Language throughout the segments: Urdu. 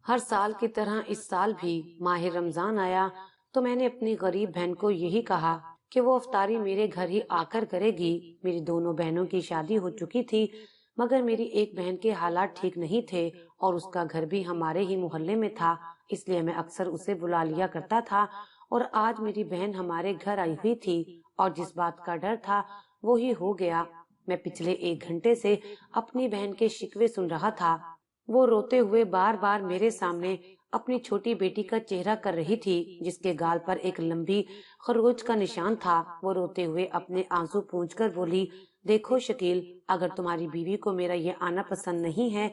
ہر سال کی طرح اس سال بھی ماہ رمضان آیا تو میں نے اپنی غریب بہن کو یہی کہا کہ وہ افطاری میرے گھر ہی آ کر کرے گی۔ میری دونوں بہنوں کی شادی ہو چکی تھی، مگر میری ایک بہن کے حالات ٹھیک نہیں تھے اور اس کا گھر بھی ہمارے ہی محلے میں تھا، اس لیے میں اکثر اسے بلا لیا کرتا تھا۔ اور آج میری بہن ہمارے گھر آئی ہوئی تھی اور جس بات کا ڈر تھا وہی ہو گیا۔ میں پچھلے 1 گھنٹے سے اپنی بہن کے شکوے سن رہا تھا۔ وہ روتے ہوئے بار بار میرے سامنے اپنی چھوٹی بیٹی کا چہرہ کر رہی تھی جس کے گال پر ایک لمبی خروچ کا نشان تھا۔ وہ روتے ہوئے اپنے آنسو پونچھ کر بولی، دیکھو شکیل، اگر تمہاری بیوی کو میرا یہ آنا پسند نہیں ہے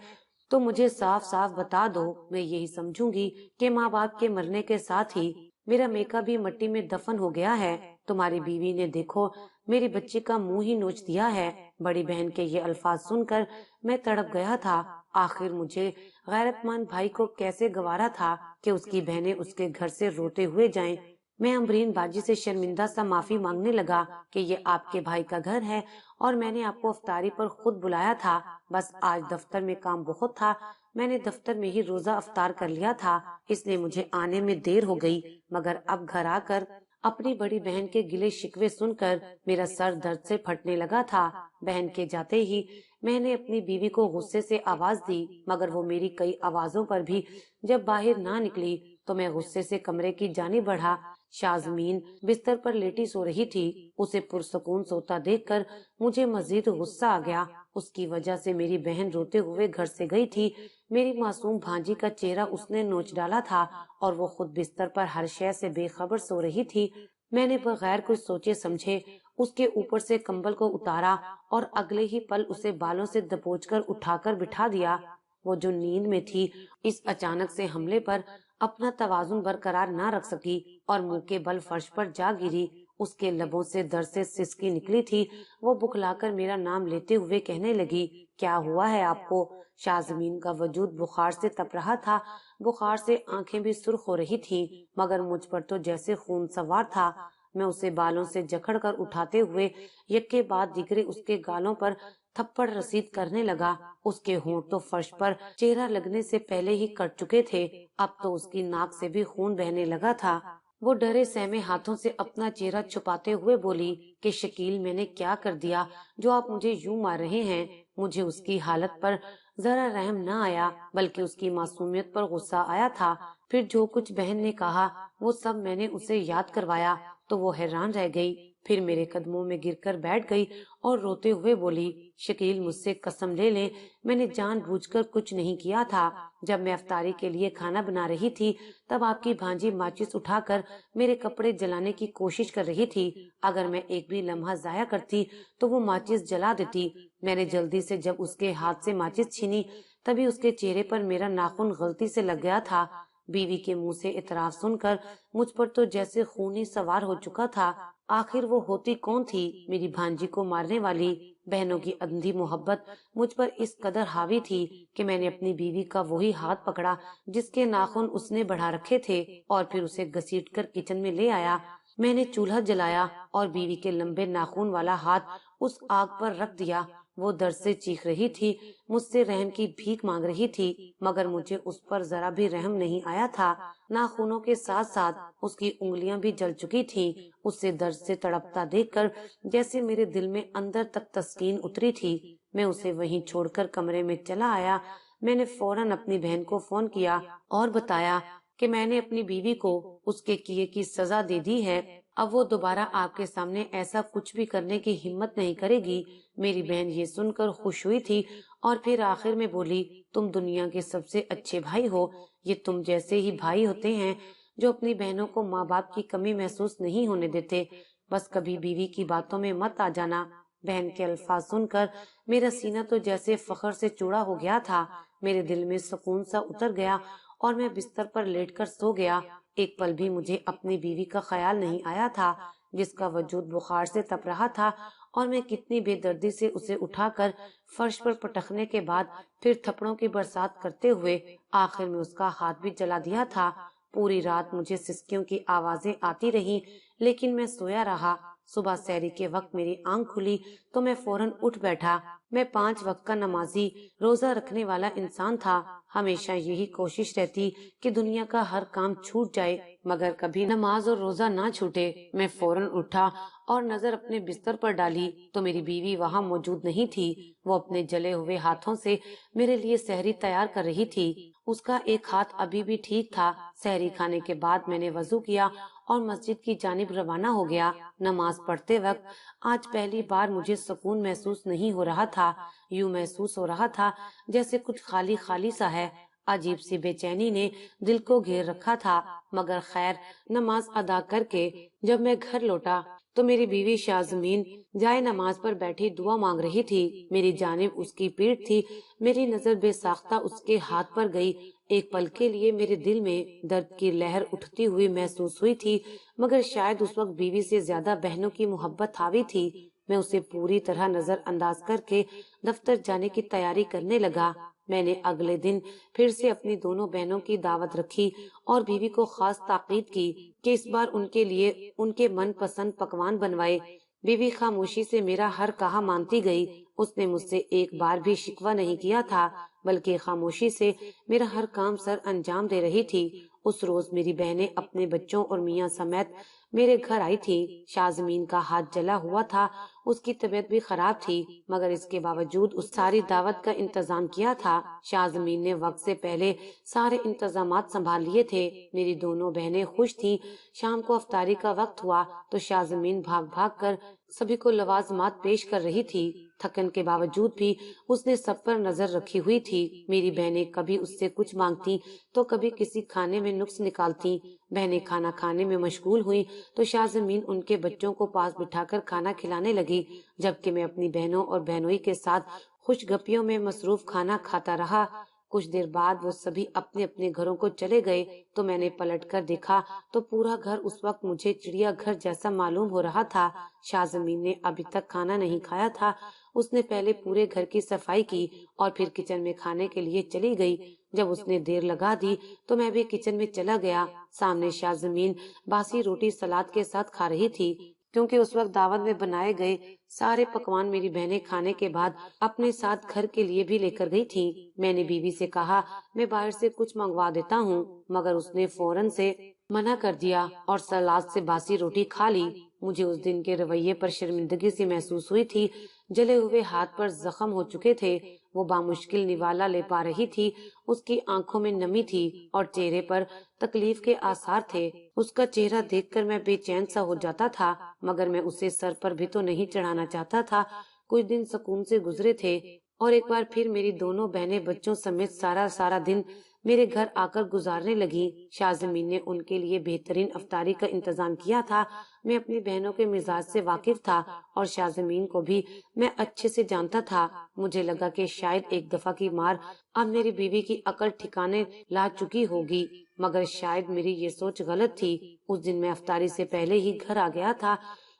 تو مجھے صاف صاف بتا دو، میں یہی سمجھوں گی کہ ماں باپ کے مرنے کے ساتھ ہی میرا میکا بھی مٹی میں دفن ہو گیا ہے۔ تمہاری بیوی نے دیکھو میری بچی کا منہ ہی نوچ دیا ہے۔ بڑی بہن کے یہ الفاظ سن کر میں تڑپ گیا تھا۔ آخر مجھے غیرت مند بھائی کو کیسے گوارا تھا کہ اس کی بہنیں اس کے گھر سے روتے ہوئے جائیں۔ میں امبرین باجی سے شرمندہ سا معافی مانگنے لگا کہ یہ آپ کے بھائی کا گھر ہے اور میں نے آپ کو افطاری پر خود بلایا تھا، بس آج دفتر میں کام بہت تھا، میں نے دفتر میں ہی روزہ افطار کر لیا تھا، اس لیے مجھے آنے میں دیر ہو گئی۔ مگر اب گھر آ کر اپنی بڑی بہن کے گلے شکوے سن کر میرا سر درد سے پھٹنے لگا تھا۔ بہن کے جاتے ہی میں نے اپنی بیوی کو غصے سے آواز دی، مگر وہ میری کئی آوازوں پر بھی جب باہر نہ نکلی تو میں غصے سے کمرے کی جانب بڑھا۔ شازمین بستر پر لیٹی سو رہی تھی، اسے پرسکون سوتا دیکھ کر مجھے مزید غصہ آ گیا۔ اس کی وجہ سے میری بہن روتے ہوئے گھر سے گئی تھی۔ میری معصوم بھانجی کا چہرہ اس نے نوچ ڈالا تھا اور وہ خود بستر پر ہر شے سے بے خبر سو رہی تھی۔ میں نے بغیر کچھ سوچے سمجھے اس کے اوپر سے کمبل کو اتارا اور اگلے ہی پل اسے بالوں سے دبوچ کر اٹھا کر بٹھا دیا۔ وہ جو نیند میں تھی، اس اچانک سے حملے پر اپنا توازن برقرار نہ رکھ سکی اور منہ کے بل فرش پر جا گری۔ اس کے لبوں سے درد سے سسکی نکلی تھی۔ وہ بکلا کر میرا نام لیتے ہوئے کہنے لگی، کیا ہوا ہے آپ کو؟ شازمین کا وجود بخار سے تپ رہا تھا، بخار سے آنکھیں بھی سرخ ہو رہی تھیں، مگر مجھ پر تو جیسے خون سوار تھا۔ میں اسے بالوں سے جکڑ کر اٹھاتے ہوئے یکے بعد دیگرے اس کے گالوں پر تھپڑ رسید کرنے لگا۔ اس کے ہونٹ تو فرش پر چہرہ لگنے سے پہلے ہی کٹ چکے تھے، اب تو اس کی ناک سے بھی خون بہنے لگا تھا۔ وہ ڈرے سہمے ہاتھوں سے اپنا چہرہ چھپاتے ہوئے بولی کہ شکیل، میں نے کیا کر دیا جو آپ مجھے یوں مار رہے ہیں؟ مجھے اس کی حالت پر ذرا رحم نہ آیا بلکہ اس کی معصومیت پر غصہ آیا تھا۔ پھر جو کچھ بہن نے کہا وہ سب میں نے اسے یاد کروایا تو وہ حیران رہ گئی، پھر میرے قدموں میں گر کر بیٹھ گئی اور روتے ہوئے بولی، شکیل، مجھ سے قسم لے لیں، میں نے جان بوجھ کر کچھ نہیں کیا تھا۔ جب میں افطاری کے لیے کھانا بنا رہی تھی تب آپ کی بھانجی ماچس اٹھا کر میرے کپڑے جلانے کی کوشش کر رہی تھی۔ اگر میں ایک بھی لمحہ ضائع کرتی تو وہ ماچس جلا دیتی۔ میں نے جلدی سے جب اس کے ہاتھ سے ماچس چھینی تبھی اس کے چہرے پر میرا ناخن غلطی سے لگ گیا تھا۔ بیوی کے منہ سے اعتراف سن کر مجھ پر تو جیسے خون ہی سوار ہو چکا تھا۔ آخر وہ ہوتی کون تھی میری بھانجی کو مارنے والی؟ بہنوں کی اندھی محبت مجھ پر اس قدر حاوی تھی کہ میں نے اپنی بیوی کا وہی ہاتھ پکڑا جس کے ناخن اس نے بڑھا رکھے تھے اور پھر اسے گھسیٹ کر کچن میں لے آیا۔ میں نے چولہا جلایا اور بیوی کے لمبے ناخن والا ہاتھ اس آگ پر رکھ دیا۔ وہ درد سے چیخ رہی تھی، مجھ سے رحم کی بھیک مانگ رہی تھی، مگر مجھے اس پر ذرا بھی رحم نہیں آیا تھا۔ ناخنوں کے ساتھ ساتھ اس کی انگلیاں بھی جل چکی تھیں۔ اسے درد سے تڑپتا دیکھ کر جیسے میرے دل میں اندر تک تسکین اتری تھی۔ میں اسے وہیں چھوڑ کر کمرے میں چلا آیا۔ میں نے فوراً اپنی بہن کو فون کیا اور بتایا کہ میں نے اپنی بیوی کو اس کے کیے کی سزا دے دی ہے، اب وہ دوبارہ آپ کے سامنے ایسا کچھ بھی کرنے کی ہمت نہیں کرے گی۔ میری بہن یہ سن کر خوش ہوئی تھی اور پھر آخر میں بولی، تم دنیا کے سب سے اچھے بھائی ہو، یہ تم جیسے ہی بھائی ہوتے ہیں جو اپنی بہنوں کو ماں باپ کی کمی محسوس نہیں ہونے دیتے، بس کبھی بیوی کی باتوں میں مت آ جانا۔ بہن کے الفاظ سن کر میرا سینہ تو جیسے فخر سے چوڑا ہو گیا تھا، میرے دل میں سکون سا اتر گیا اور میں بستر پر لیٹ کر سو گیا۔ ایک پل بھی مجھے اپنی بیوی کا خیال نہیں آیا تھا جس کا وجود بخار سے تپ رہا تھا، اور میں کتنی بے دردی سے اسے اٹھا کر فرش پر پٹکنے کے بعد پھر تھپڑوں کی برسات کرتے ہوئے آخر میں اس کا ہاتھ بھی جلا دیا تھا۔ پوری رات مجھے سسکیوں کی آوازیں آتی رہیں لیکن میں سویا رہا۔ صبح سحری کے وقت میری آنکھ کھلی تو میں فوراً اٹھ بیٹھا۔ میں 5 وقت کا نمازی روزہ رکھنے والا انسان تھا۔ ہمیشہ یہی کوشش رہتی کہ دنیا کا ہر کام چھوٹ جائے مگر کبھی نماز اور روزہ نہ چھوٹے۔ میں فوراً اٹھا اور نظر اپنے بستر پر ڈالی تو میری بیوی وہاں موجود نہیں تھی۔ وہ اپنے جلے ہوئے ہاتھوں سے میرے لیے سحری تیار کر رہی تھی۔ اس کا ایک ہاتھ ابھی بھی ٹھیک تھا۔ سحری کھانے کے بعد میں نے وضو کیا اور مسجد کی جانب روانہ ہو گیا۔ نماز پڑھتے وقت آج پہلی بار مجھے سکون محسوس نہیں ہو رہا تھا۔ یوں محسوس ہو رہا تھا جیسے کچھ خالی خالی سا ہے۔ عجیب سی بے چینی نے دل کو گھیر رکھا تھا مگر خیر، نماز ادا کر کے جب میں گھر لوٹا تو میری بیوی شازمین جائے نماز پر بیٹھی دعا مانگ رہی تھی۔ میری جانب اس کی پیٹھ تھی۔ میری نظر بے ساختہ اس کے ہاتھ پر گئی۔ ایک پل کے لیے میرے دل میں درد کی لہر اٹھتی ہوئی محسوس ہوئی تھی مگر شاید اس وقت بیوی سے زیادہ بہنوں کی محبت حاوی تھی۔ میں اسے پوری طرح نظر انداز کر کے دفتر جانے کی تیاری کرنے لگا۔ میں نے اگلے دن پھر سے اپنی دونوں بہنوں کی دعوت رکھی اور بیوی کو خاص تاکید کی کہ اس بار ان کے لیے ان کے من پسند پکوان بنوائے۔ بیوی خاموشی سے میرا ہر کہا مانتی گئی۔ اس نے مجھ سے ایک بار بھی شکوہ نہیں کیا تھا بلکہ خاموشی سے میرا ہر کام سر انجام دے رہی تھی۔ اس روز میری بہنیں اپنے بچوں اور میاں سمیت میرے گھر آئی تھی۔ شازمین کا ہاتھ جلا ہوا تھا، اس کی طبیعت بھی خراب تھی مگر اس کے باوجود اس ساری دعوت کا انتظام کیا تھا۔ شازمین نے وقت سے پہلے سارے انتظامات سنبھال لیے تھے۔ میری دونوں بہنیں خوش تھیں۔ شام کو افطاری کا وقت ہوا تو شازمین بھاگ بھاگ کر سبھی کو لوازمات پیش کر رہی تھی۔ تھکن کے باوجود بھی اس نے سب پر نظر رکھی ہوئی تھی۔ میری بہنیں کبھی اس سے کچھ مانگتی تو کبھی کسی کھانے میں نقص نکالتی۔ بہنیں کھانا کھانے میں مشغول ہوئی تو شازمین ان کے بچوں کو پاس بٹھا کر کھانا کھلانے لگی جبکہ میں اپنی بہنوں اور بہنوئی کے ساتھ خوش گپیوں میں مصروف کھانا کھاتا رہا۔ کچھ دیر بعد وہ سبھی اپنے اپنے گھروں کو چلے گئے تو میں نے پلٹ کر دیکھا تو پورا گھر اس وقت مجھے چڑیا گھر جیسا معلوم ہو رہا تھا۔ شازمین نے ابھی تک کھانا نہیں کھایا تھا۔ اس نے پہلے پورے گھر کی صفائی کی اور پھر کچن میں کھانے کے لیے چلی گئی۔ جب اس نے دیر لگا دی تو میں بھی کچن میں چلا گیا۔ سامنے شازمین باسی روٹی سلاد کے ساتھ کھا رہی تھی کیونکہ اس وقت دعوت میں بنائے گئے سارے پکوان میری بہنیں کھانے کے بعد اپنے ساتھ گھر کے لیے بھی لے کر گئی تھی۔ میں نے بیوی سے کہا میں باہر سے کچھ منگوا دیتا ہوں مگر اس نے فوراً سے منع کر دیا اور سلاد سے باسی روٹی کھا لی۔ مجھے اس دن کے رویے پر شرمندگی سی محسوس ہوئی تھی۔ جلے ہوئے ہاتھ پر زخم ہو چکے تھے۔ وہ بامشکل نوالا لے پا رہی تھی۔ اس کی آنکھوں میں نمی تھی اور چہرے پر تکلیف کے آثار تھے۔ اس کا چہرہ دیکھ کر میں بے چین سا ہو جاتا تھا مگر میں اسے سر پر بھی تو نہیں چڑھانا چاہتا تھا۔ کچھ دن سکون سے گزرے تھے اور ایک بار پھر میری دونوں بہنیں بچوں سمیت سارا دن میرے گھر آ کر گزارنے لگی۔ شازمین نے ان کے لیے بہترین افطاری کا انتظام کیا تھا۔ میں اپنی بہنوں کے مزاج سے واقف تھا اور شازمین کو بھی میں اچھے سے جانتا تھا۔ مجھے لگا کہ شاید ایک دفعہ کی مار اب میری بیوی کی عقل ٹھکانے لا چکی ہوگی مگر شاید میری یہ سوچ غلط تھی۔ اس دن میں افطاری سے پہلے ہی گھر آ گیا تھا۔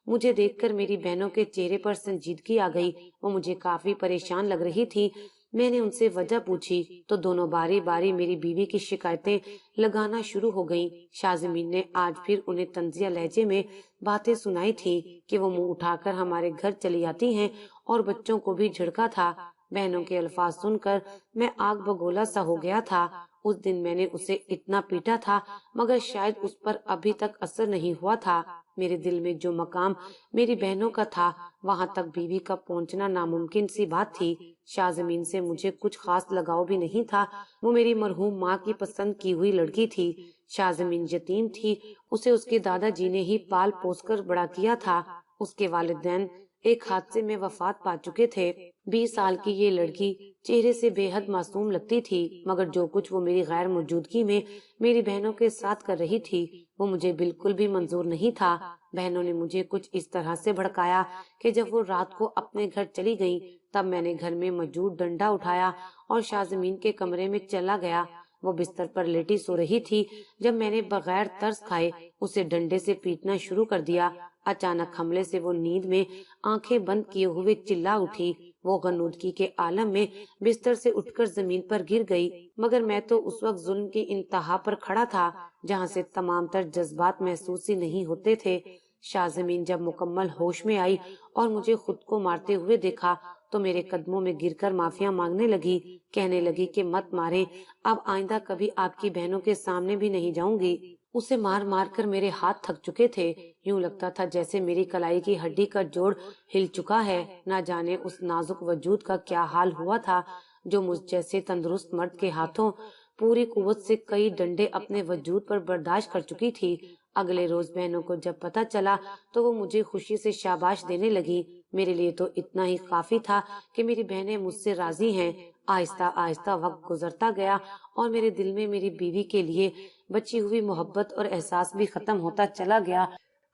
مجھے دیکھ کر میری بہنوں کے چہرے پر سنجیدگی آ گئی۔ وہ مجھے کافی پریشان لگ رہی تھی۔ میں نے ان سے وجہ پوچھی تو دونوں باری باری میری بیوی کی شکایتیں لگانا شروع ہو گئیں۔ شازمین نے آج پھر انہیں طنزیہ لہجے میں باتیں سنائی تھی کہ وہ منہ اٹھا کر ہمارے گھر چلی آتی ہیں اور بچوں کو بھی جھڑکا تھا۔ بہنوں کے الفاظ سن کر میں آگ بگولا سا ہو گیا تھا۔ اس دن میں نے اسے اتنا پیٹا تھا مگر شاید اس پر ابھی تک اثر نہیں ہوا تھا۔ میرے دل میں جو مقام میری بہنوں کا تھا وہاں تک بیوی کا پہنچنا ناممکن سی بات تھی۔ شازمین سے مجھے کچھ خاص لگاؤ بھی نہیں تھا۔ وہ میری مرحوم ماں کی پسند کی ہوئی لڑکی تھی۔ شازمین یتیم تھی۔ اسے اس کے دادا جی نے ہی پال پوس کر بڑا کیا تھا۔ اس کے والدین ایک حادثے میں وفات پا چکے تھے۔ 20 سال کی یہ لڑکی چہرے سے بے حد معصوم لگتی تھی مگر جو کچھ وہ میری غیر موجودگی میں میری بہنوں کے ساتھ کر رہی تھی وہ مجھے بالکل بھی منظور نہیں تھا۔ بہنوں نے مجھے کچھ اس طرح سے بھڑکایا کہ جب وہ رات کو اپنے گھر چلی گئیں تب میں نے گھر میں موجود ڈنڈا اٹھایا اور شازمین کے کمرے میں چلا گیا۔ وہ بستر پر لیٹی سو رہی تھی جب میں نے بغیر ترس کھائے اسے ڈنڈے سے پیٹنا شروع کر دیا۔ اچانک حملے سے وہ نیند میں آنکھیں بند کیے ہوئے چلا اٹھی۔ وہ غنودگی کے عالم میں بستر سے اٹھ کر زمین پر گر گئی مگر میں تو اس وقت ظلم کی انتہا پر کھڑا تھا جہاں سے تمام تر جذبات محسوس ہی نہیں ہوتے تھے۔ شازمین جب مکمل ہوش میں آئی اور مجھے خود کو مارتے ہوئے دیکھا تو میرے قدموں میں گر کر معافیا مانگنے لگی، کہنے لگی کہ مت مارے، اب آئندہ کبھی آپ کی بہنوں کے سامنے بھی نہیں جاؤں گی۔ اسے مار مار کر میرے ہاتھ تھک چکے تھے، یوں لگتا تھا جیسے میری کلائی کی ہڈی کا جوڑ ہل چکا ہے۔ نہ جانے اس نازک وجود کا کیا حال ہوا تھا جو مجھ جیسے تندرست مرد کے ہاتھوں پوری قوت سے کئی ڈنڈے اپنے وجود پر برداشت کر چکی تھی۔ اگلے روز بہنوں کو جب پتہ چلا تو وہ مجھے خوشی سے شاباش دینے لگی۔ میرے لیے تو اتنا ہی کافی تھا کہ میری بہنیں مجھ سے راضی ہیں۔ آہستہ آہستہ وقت گزرتا گیا اور میرے دل میں میری بیوی کے لیے بچی ہوئی محبت اور احساس بھی ختم ہوتا چلا گیا۔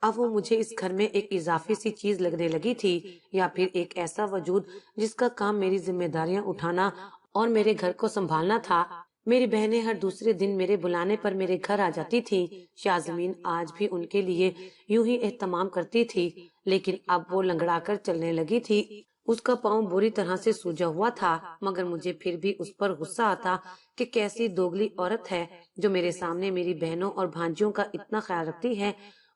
اب وہ مجھے اس گھر میں ایک اضافی سی چیز لگنے لگی تھی، یا پھر ایک ایسا وجود جس کا کام میری ذمہ داریاں اٹھانا اور میرے گھر کو سنبھالنا تھا۔ میری بہنیں ہر دوسرے دن میرے بلانے پر میرے گھر آ جاتی تھی۔ شازمین آج بھی ان کے لیے یوں ہی اہتمام کرتی تھی، لیکن اب وہ لنگڑا کر چلنے لگی تھی۔ اس کا پاؤں بری طرح سے سوجا ہوا تھا، مگر مجھے پھر بھی اس پر غصہ آتا کہ کیسی دوگلی عورت ہے جو میرے سامنے میری بہنوں اور بھانجیوں کا اتنا خیال رکھتی ہے،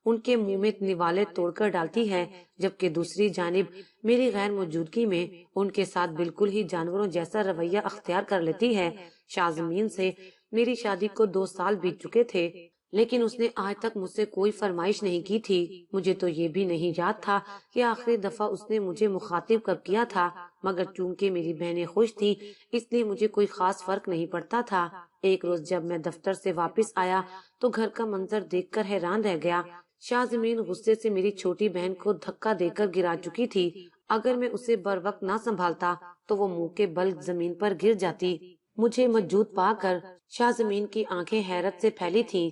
ان کے منہ میں نوالے توڑ کر ڈالتی ہے، جبکہ دوسری جانب میری غیر موجودگی میں ان کے ساتھ بالکل ہی جانوروں جیسا رویہ اختیار کر لیتی ہے۔ شازمین سے میری شادی کو 2 سال بیت چکے تھے، لیکن اس نے آج تک مجھ سے کوئی فرمائش نہیں کی تھی۔ مجھے تو یہ بھی نہیں یاد تھا کہ آخری دفعہ اس نے مجھے مخاطب کب کیا تھا، مگر چونکہ میری بہنیں خوش تھیں اس لیے مجھے کوئی خاص فرق نہیں پڑتا تھا۔ ایک روز جب میں دفتر سے واپس آیا تو گھر کا منظر دیکھ کر حیران رہ گیا۔ شازمین غصے سے میری چھوٹی بہن کو دھکا دے کر گرا چکی تھی۔ اگر میں اسے بروقت نہ سنبھالتا تو وہ منہ کے بل زمین پر گر جاتی۔ مجھے موجود پا کر شازمین کی آنکھیں حیرت سے پھیلی تھیں۔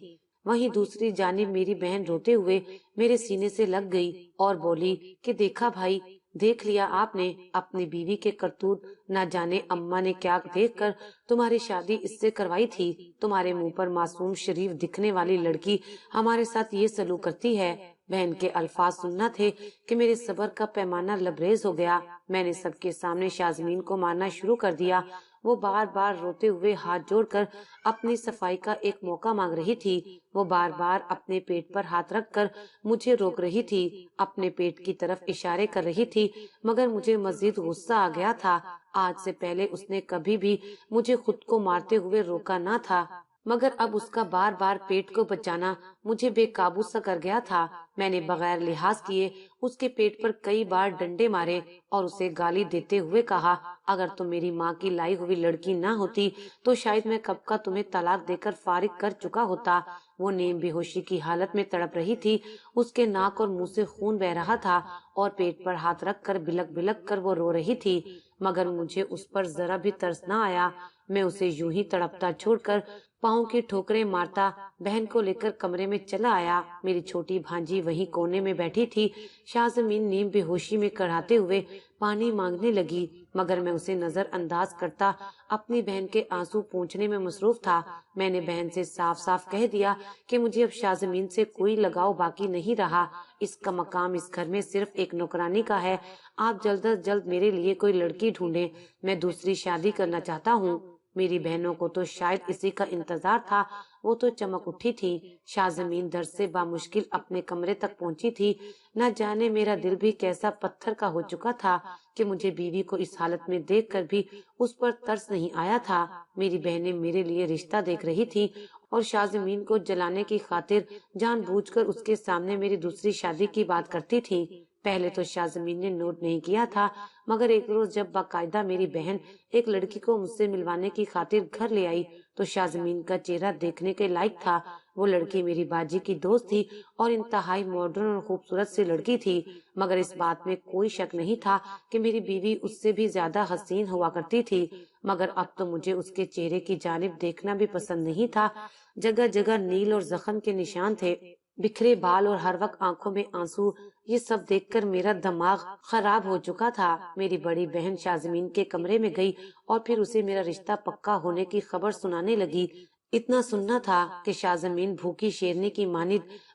وہیں دوسری جانب میری بہن روتے ہوئے میرے سینے سے لگ گئی اور بولی کہ دیکھا بھائی، دیکھ لیا آپ نے اپنی بیوی کے کرتوت، نہ جانے اماں نے کیا دیکھ کر تمہاری شادی اس سے کروائی تھی۔ تمہارے منہ پر معصوم شریف دکھنے والی لڑکی ہمارے ساتھ یہ سلوک کرتی ہے۔ بہن کے الفاظ سننا تھے کہ میرے صبر کا پیمانہ لبریز ہو گیا۔ میں نے سب کے سامنے شازمین کو مارنا شروع کر دیا۔ وہ بار بار روتے ہوئے ہاتھ جوڑ کر اپنی صفائی کا ایک موقع مانگ رہی تھی۔ وہ بار بار اپنے پیٹ پر ہاتھ رکھ کر مجھے روک رہی تھی، اپنے پیٹ کی طرف اشارے کر رہی تھی، مگر مجھے مزید غصہ آ گیا تھا۔ آج سے پہلے اس نے کبھی بھی مجھے خود کو مارتے ہوئے روکا نہ تھا، مگر اب اس کا بار بار پیٹ کو بچانا مجھے بے قابو سا کر گیا تھا۔ میں نے بغیر لحاظ کیے اس کے پیٹ پر کئی بار ڈنڈے مارے اور اسے گالی دیتے ہوئے کہا، اگر تم میری ماں کی لائی ہوئی لڑکی نہ ہوتی تو شاید میں کب کا تمہیں طلاق دے کر فارغ کر چکا ہوتا۔ وہ نیم بے ہوشی کی حالت میں تڑپ رہی تھی، اس کے ناک اور منہ سے خون بہ رہا تھا اور پیٹ پر ہاتھ رکھ کر بلک بلک کر وہ رو رہی تھی، مگر مجھے اس پر ذرا بھی ترس نہ آیا۔ میں اسے یوں ہی تڑپتا چھوڑ کر پاؤں کی ٹھوکریں مارتا بہن کو لے کر کمرے میں چلا آیا۔ میری چھوٹی بھانجی وہیں کونے میں بیٹھی تھی۔ شازمین نیم بے ہوشی میں کڑھاتے ہوئے پانی مانگنے لگی، مگر میں اسے نظر انداز کرتا اپنی بہن کے آنسو پونچھنے میں مصروف تھا۔ میں نے بہن سے صاف صاف کہہ دیا کہ مجھے اب شازمین سے کوئی لگاؤ باقی نہیں رہا، اس کا مقام اس گھر میں صرف ایک نوکرانی کا ہے۔ آپ جلد از جلد میرے لیے کوئی لڑکی ڈھونڈیں، میں دوسری شادی کرنا چاہتا ہوں۔ میری بہنوں کو تو شاید اسی کا انتظار تھا، وہ تو چمک اٹھی تھی۔ شازمین درد سے بامشکل اپنے کمرے تک پہنچی تھی۔ نہ جانے میرا دل بھی کیسا پتھر کا ہو چکا تھا کہ مجھے بیوی کو اس حالت میں دیکھ کر بھی اس پر ترس نہیں آیا تھا۔ میری بہنیں میرے لیے رشتہ دیکھ رہی تھی اور شازمین کو جلانے کی خاطر جان بوجھ کر اس کے سامنے میری دوسری شادی کی بات کرتی تھی۔ پہلے تو شازمین نے نوٹ نہیں کیا تھا، مگر ایک روز جب باقاعدہ میری بہن ایک لڑکی کو مجھ سے ملوانے کی خاطر گھر لے آئی تو شازمین کا چہرہ دیکھنے کے لائق تھا۔ وہ لڑکی میری باجی کی دوست تھی اور انتہائی ماڈرن اور خوبصورت سی لڑکی تھی، مگر اس بات میں کوئی شک نہیں تھا کہ میری بیوی اس سے بھی زیادہ حسین ہوا کرتی تھی، مگر اب تو مجھے اس کے چہرے کی جانب دیکھنا بھی پسند نہیں تھا۔ جگہ جگہ نیل اور زخم کے نشان تھے، بکھرے بال اور ہر وقت آنکھوں میں آنسو، یہ سب دیکھ کر میرا دماغ خراب ہو چکا تھا۔ میری بڑی بہن شازمین کے کمرے میں گئی اور پھر اسے میرا رشتہ پکا ہونے کی خبر سنانے لگی۔ اتنا سننا تھا کہ شازمین بھوکی شیرنی کی مانند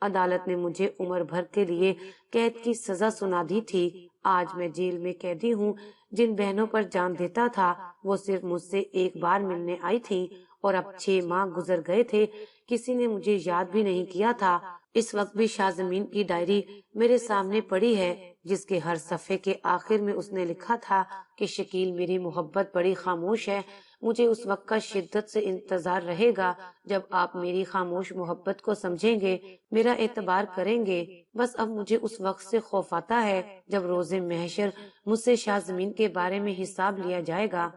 عدالت نے مجھے عمر بھر کے لیے قید کی سزا سنا دی تھی۔ آج میں جیل میں قیدی ہوں۔ جن بہنوں پر جان دیتا تھا وہ صرف مجھ سے ایک بار ملنے آئی تھی، اور اب 6 ماہ گزر گئے تھے، کسی نے مجھے یاد بھی نہیں کیا تھا۔ اس وقت بھی شازمین کی ڈائری میرے سامنے پڑی ہے، جس کے ہر صفحے کے آخر میں اس نے لکھا تھا کہ شکیل، میری محبت بڑی خاموش ہے، مجھے اس وقت کا شدت سے انتظار رہے گا جب آپ میری خاموش محبت کو سمجھیں گے، میرا اعتبار کریں گے۔ بس اب مجھے اس وقت سے خوف آتا ہے جب روز محشر مجھ سے شازمین کے بارے میں حساب لیا جائے گا۔